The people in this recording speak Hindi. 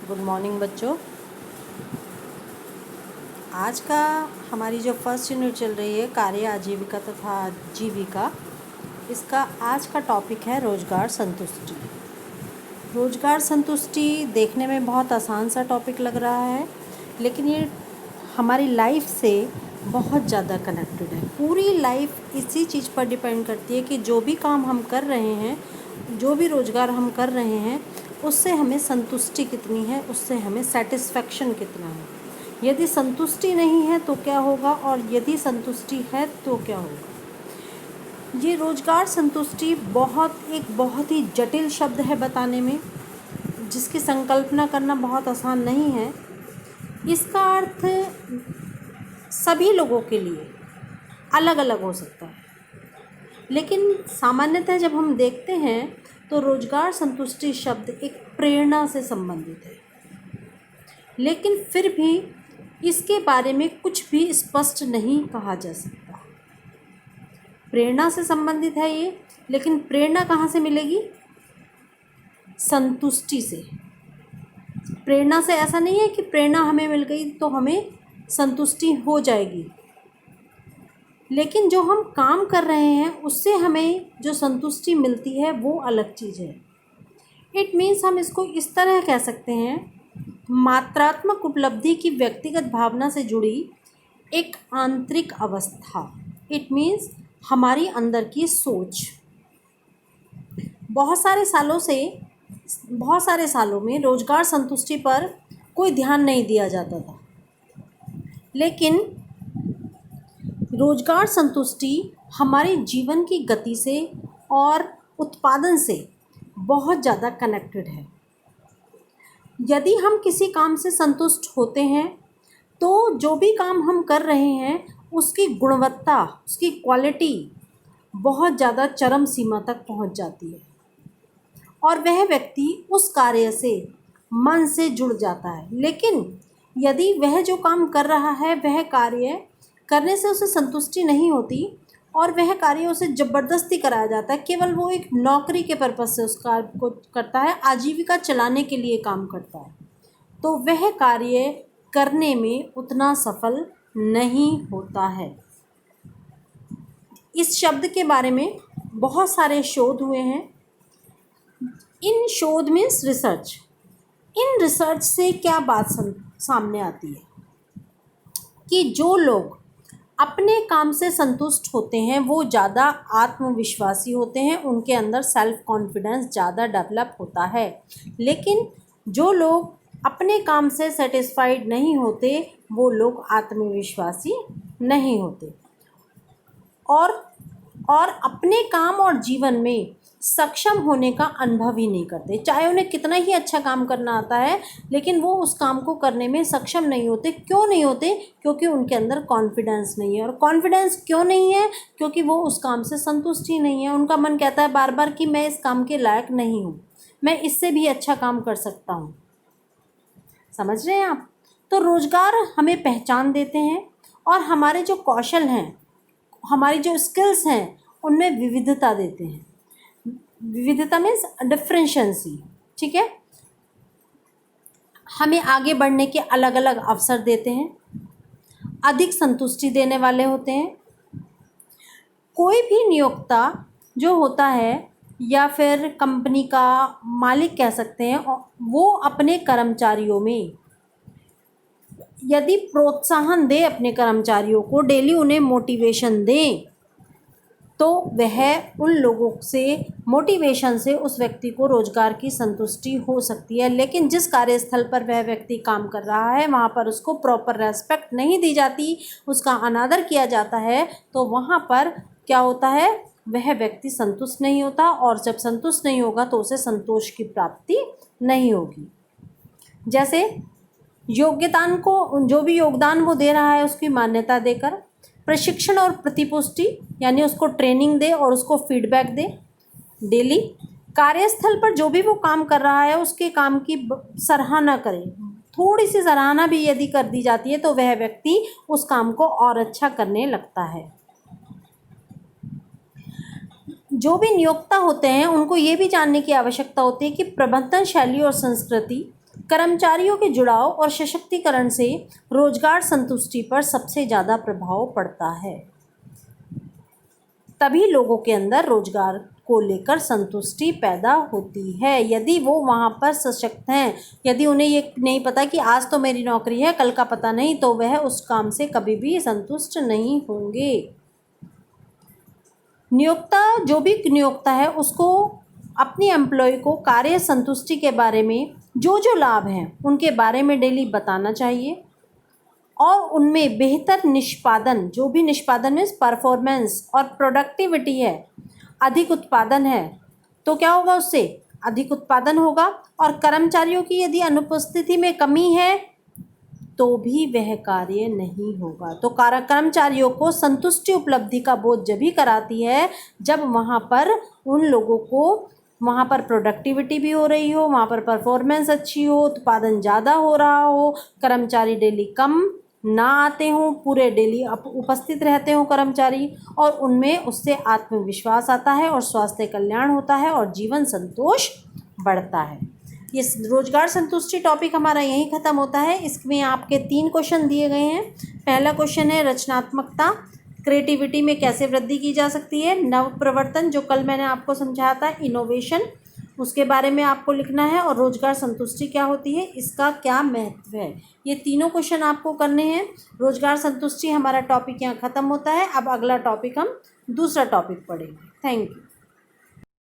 गुड मॉर्निंग बच्चों। आज का हमारी जो फर्स्ट यूनिट चल रही है कार्य आजीविका तथा जीविका, इसका आज का टॉपिक है रोजगार संतुष्टि। रोजगार संतुष्टि देखने में बहुत आसान सा टॉपिक लग रहा है, लेकिन ये हमारी लाइफ से बहुत ज़्यादा कनेक्टेड है। पूरी लाइफ इसी चीज़ पर डिपेंड करती है कि जो भी काम हम कर रहे हैं, जो भी रोज़गार हम कर रहे हैं, उससे हमें संतुष्टि कितनी है, उससे हमें सेटिस्फैक्शन कितना है। यदि संतुष्टि नहीं है तो क्या होगा, और यदि संतुष्टि है तो क्या होगा। ये रोज़गार संतुष्टि बहुत ही जटिल शब्द है बताने में, जिसकी संकल्पना करना बहुत आसान नहीं है। इसका अर्थ सभी लोगों के लिए अलग अलग हो सकता है, लेकिन सामान्यतः जब हम देखते हैं तो रोजगार संतुष्टि शब्द एक प्रेरणा से संबंधित है, लेकिन फिर भी इसके बारे में कुछ भी स्पष्ट नहीं कहा जा सकता। प्रेरणा से संबंधित है ये, लेकिन प्रेरणा कहाँ से मिलेगी? संतुष्टि से। प्रेरणा से ऐसा नहीं है कि प्रेरणा हमें मिल गई तो हमें संतुष्टि हो जाएगी, लेकिन जो हम काम कर रहे हैं उससे हमें जो संतुष्टि मिलती है वो अलग चीज़ है। इट मीन्स हम इसको इस तरह कह सकते हैं, मात्रात्मक उपलब्धि की व्यक्तिगत भावना से जुड़ी एक आंतरिक अवस्था। इट मीन्स हमारी अंदर की सोच। बहुत सारे सालों में रोजगार संतुष्टि पर कोई ध्यान नहीं दिया जाता था, लेकिन रोजगार संतुष्टि हमारे जीवन की गति से और उत्पादन से बहुत ज़्यादा कनेक्टेड है। यदि हम किसी काम से संतुष्ट होते हैं तो जो भी काम हम कर रहे हैं उसकी गुणवत्ता, उसकी क्वालिटी बहुत ज़्यादा चरम सीमा तक पहुंच जाती है, और वह व्यक्ति उस कार्य से मन से जुड़ जाता है। लेकिन यदि वह जो काम कर रहा है, वह कार्य करने से उसे संतुष्टि नहीं होती और वह कार्य उसे ज़बरदस्ती कराया जाता है, केवल वो एक नौकरी के पर्पज़ से उस कार्य को करता है, आजीविका चलाने के लिए काम करता है, तो वह कार्य करने में उतना सफल नहीं होता है। इस शब्द के बारे में बहुत सारे शोध हुए हैं। इन शोध मीन्स रिसर्च। इन रिसर्च से क्या बात सामने आती है कि जो लोग अपने काम से संतुष्ट होते हैं वो ज़्यादा आत्मविश्वासी होते हैं, उनके अंदर सेल्फ कॉन्फिडेंस ज़्यादा डेवलप होता है। लेकिन जो लोग अपने काम से सेटिस्फाइड नहीं होते वो लोग आत्मविश्वासी नहीं होते और अपने काम और जीवन में सक्षम होने का अनुभव ही नहीं करते। चाहे उन्हें कितना ही अच्छा काम करना आता है, लेकिन वो उस काम को करने में सक्षम नहीं होते। क्यों नहीं होते? क्योंकि उनके अंदर कॉन्फिडेंस नहीं है। और कॉन्फिडेंस क्यों नहीं है? क्योंकि वो उस काम से संतुष्ट ही नहीं है। उनका मन कहता है बार बार कि मैं इस काम के लायक नहीं हूँ, मैं इससे भी अच्छा काम कर सकता हूँ। समझ रहे हैं आप? तो रोज़गार हमें पहचान देते हैं और हमारे जो कौशल हैं, हमारी जो स्किल्स हैं, उनमें विविधता देते हैं। विविधता मीन्स डिफरेंशिएंसी, ठीक है। हमें आगे बढ़ने के अलग अलग अवसर देते हैं, अधिक संतुष्टि देने वाले होते हैं। कोई भी नियोक्ता जो होता है या फिर कंपनी का मालिक कह सकते हैं, वो अपने कर्मचारियों में यदि प्रोत्साहन दे, अपने कर्मचारियों को डेली उन्हें मोटिवेशन दें, तो वह उन लोगों से मोटिवेशन से उस व्यक्ति को रोज़गार की संतुष्टि हो सकती है। लेकिन जिस कार्यस्थल पर वह व्यक्ति काम कर रहा है वहाँ पर उसको प्रॉपर रेस्पेक्ट नहीं दी जाती, उसका अनादर किया जाता है, तो वहाँ पर क्या होता है, वह व्यक्ति संतुष्ट नहीं होता, और जब संतुष्ट नहीं होगा तो उसे संतोष की प्राप्ति नहीं होगी। जैसे योग्यतान को, जो भी योगदान वो दे रहा है उसकी मान्यता देकर, प्रशिक्षण और प्रतिपुष्टि यानी उसको ट्रेनिंग दे और उसको फीडबैक दे डेली। कार्यस्थल पर जो भी वो काम कर रहा है उसके काम की सराहना करे, थोड़ी सी सराहना भी यदि कर दी जाती है तो वह व्यक्ति उस काम को और अच्छा करने लगता है। जो भी नियोक्ता होते हैं उनको ये भी जानने की आवश्यकता होती है कि प्रबंधन शैली और संस्कृति कर्मचारियों के जुड़ाव और सशक्तिकरण से रोजगार संतुष्टि पर सबसे ज़्यादा प्रभाव पड़ता है। तभी लोगों के अंदर रोजगार को लेकर संतुष्टि पैदा होती है। यदि वो वहाँ पर सशक्त हैं, यदि उन्हें ये नहीं पता कि आज तो मेरी नौकरी है, कल का पता नहीं, तो वह उस काम से कभी भी संतुष्ट नहीं होंगे। नियोक्ता जो भी नियोक्ता है उसको अपनी एम्प्लॉय को कार्य संतुष्टि के बारे में जो जो लाभ हैं उनके बारे में डेली बताना चाहिए और उनमें बेहतर निष्पादन, जो भी निष्पादन में परफॉर्मेंस और प्रोडक्टिविटी है, अधिक उत्पादन है, तो क्या होगा, उससे अधिक उत्पादन होगा। और कर्मचारियों की यदि अनुपस्थिति में कमी है तो भी वह कार्य नहीं होगा। तो कर्मचारियों को संतुष्टि उपलब्धि का बोध जब भी कराती है जब वहाँ पर उन लोगों को वहाँ पर प्रोडक्टिविटी भी हो रही हो, वहाँ पर परफॉर्मेंस अच्छी हो, उत्पादन ज़्यादा हो रहा हो, कर्मचारी डेली कम ना आते हों, पूरे डेली उपस्थित रहते हों कर्मचारी, और उनमें उससे आत्मविश्वास आता है और स्वास्थ्य कल्याण होता है और जीवन संतोष बढ़ता है। ये रोजगार संतुष्टि टॉपिक हमारा यहीं ख़त्म होता है। इसमें आपके 3 क्वेश्चन दिए गए हैं। पहला क्वेश्चन है रचनात्मकता, क्रिएटिविटी में कैसे वृद्धि की जा सकती है। नव प्रवर्तन, जो कल मैंने आपको समझाया था, इनोवेशन, उसके बारे में आपको लिखना है। और रोजगार संतुष्टि क्या होती है, इसका क्या महत्व है, ये तीनों क्वेश्चन आपको करने हैं। रोजगार संतुष्टि हमारा टॉपिक यहाँ ख़त्म होता है। अब अगला टॉपिक हम दूसरा टॉपिक पढ़ेंगे। Thank you.